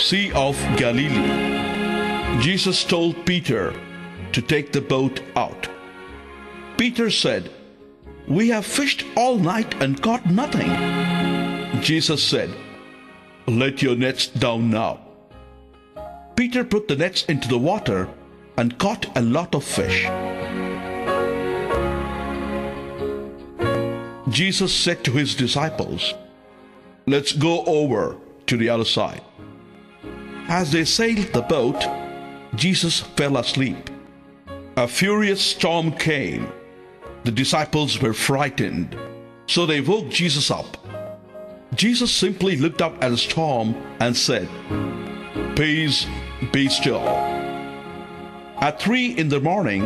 Sea of Galilee. Jesus told Peter to take the boat out. Peter said, "We have fished all night and caught nothing." Jesus said, "Let your nets down now." Peter put the nets into the water and caught a lot of fish. Jesus said to his disciples, "Let's go over to the other side." As they sailed the boat, Jesus fell asleep. A furious storm came. The disciples were frightened, so they woke Jesus up. Jesus simply looked up at the storm and said, "Peace, be still." At 3 in the morning,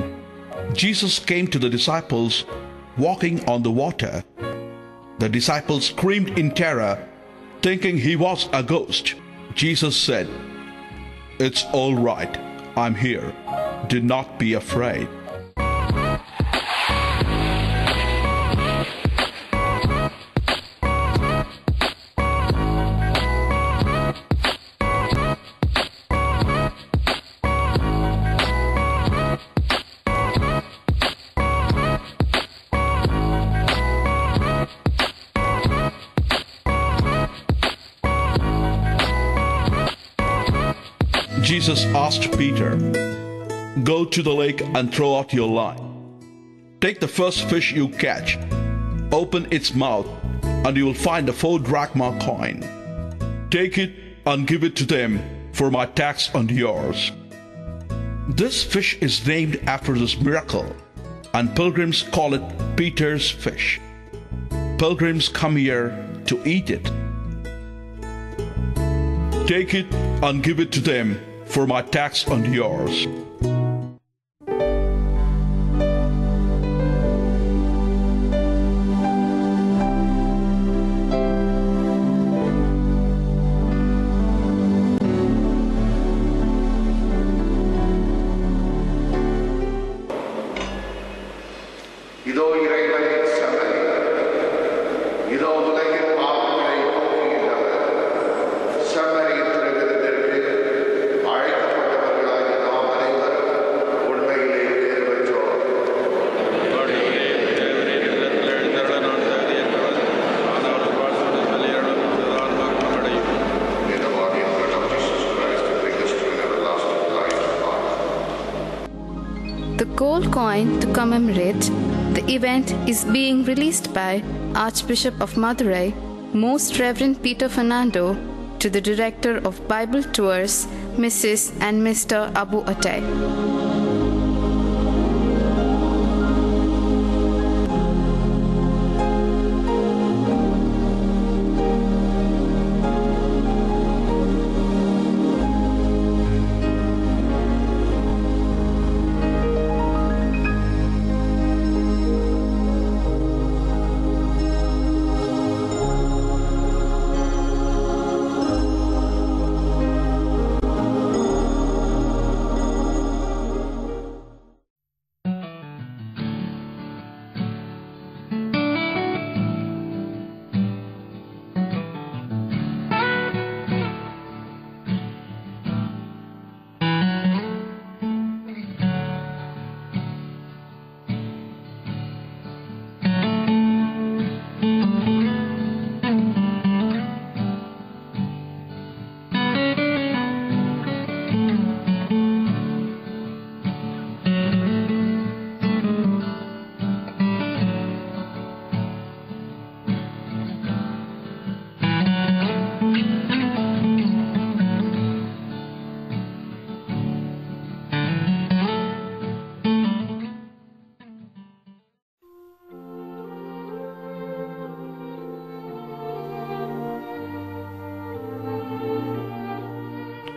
Jesus came to the disciples walking on the water. The disciples screamed in terror, thinking he was a ghost. Jesus said, "It's all right. I'm here. Do not be afraid." Jesus asked Peter, "Go to the lake and throw out your line. Take the first fish you catch, open its mouth, and you will find a 4 drachma coin. Take it and give it to them for my tax and yours." This fish is named after this miracle, and pilgrims call it Peter's fish. Pilgrims come here to eat it. Take it and give it to them for my tax and yours. இதோ இறைவனின் சபை, இதோ உலகின் பாவங்களை போக்குகின்றவர். சபையின் திருவிருந்திற்கு அழைக்கப்பட்டவர்களாகிய நாம் அனைவரும் உண்மையிலே பேறு பெற்றோர். In the body and blood of Jesus Christ to bring us to an everlasting life. The gold coin to commemorate the event is being released by Archbishop of Madurai, Most Reverend Peter Fernando, to the Director of Bible Tours, Mrs. and Mr. Abu Attai.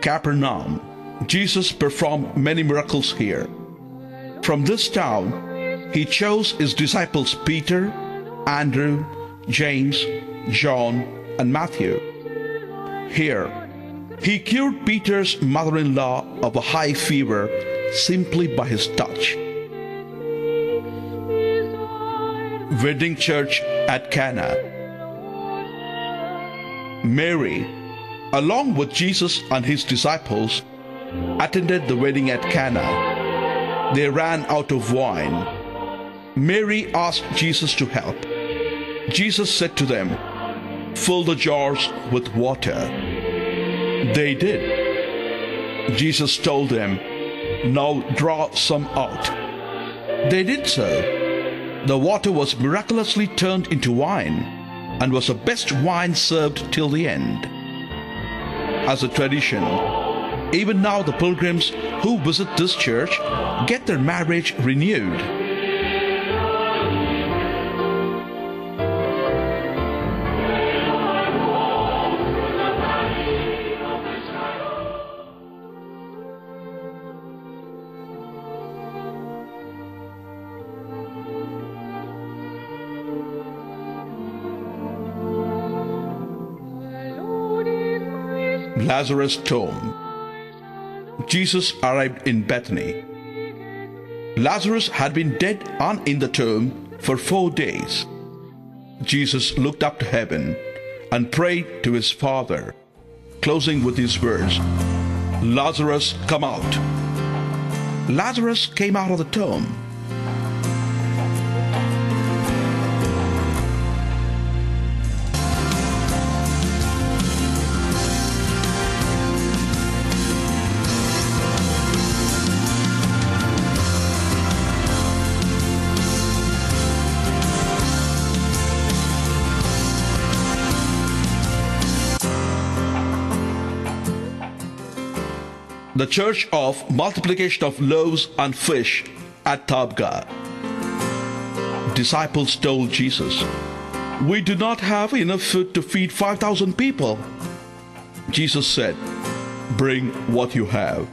Capernaum. Jesus performed many miracles here. From this town, he chose his disciples Peter, Andrew, James, John, and Matthew. Here, he cured Peter's mother-in-law of a high fever simply by his touch. Wedding church at Cana. Mary, along with Jesus and his disciples, attended the wedding at Cana. They ran out of wine. Mary asked Jesus to help. Jesus said to them, "Fill the jars with water." They did. Jesus told them, "Now draw some out." They did so. The water was miraculously turned into wine and was the best wine served till the end. As a tradition, even now the pilgrims who visit this church get their marriage renewed. Lazarus' tomb. Jesus arrived in Bethany. Lazarus had been dead and in the tomb for 4 days. Jesus looked up to heaven and prayed to his Father, closing with these words, "Lazarus, come out." Lazarus came out of the tomb. The Church of Multiplication of Loaves and Fish at Tabgha. Disciples told Jesus, "We do not have enough food to feed 5,000 people." Jesus said, "Bring what you have."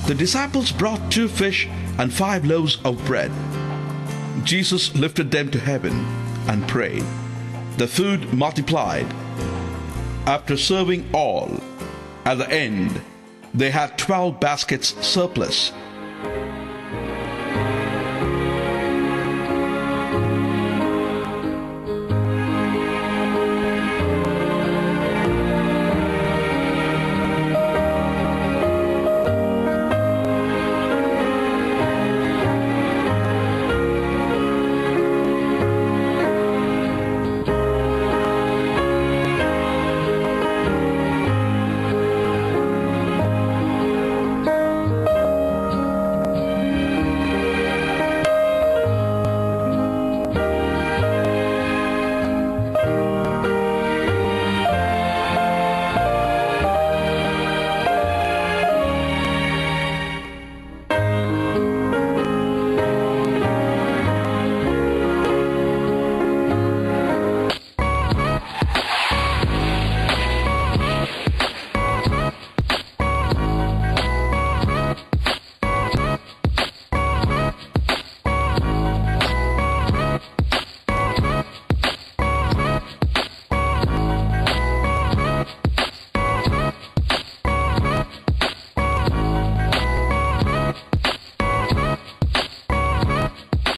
The disciples brought 2 fish and 5 loaves of bread. Jesus lifted them to heaven and prayed. The food multiplied. After serving all, at the end, they had 12 baskets surplus.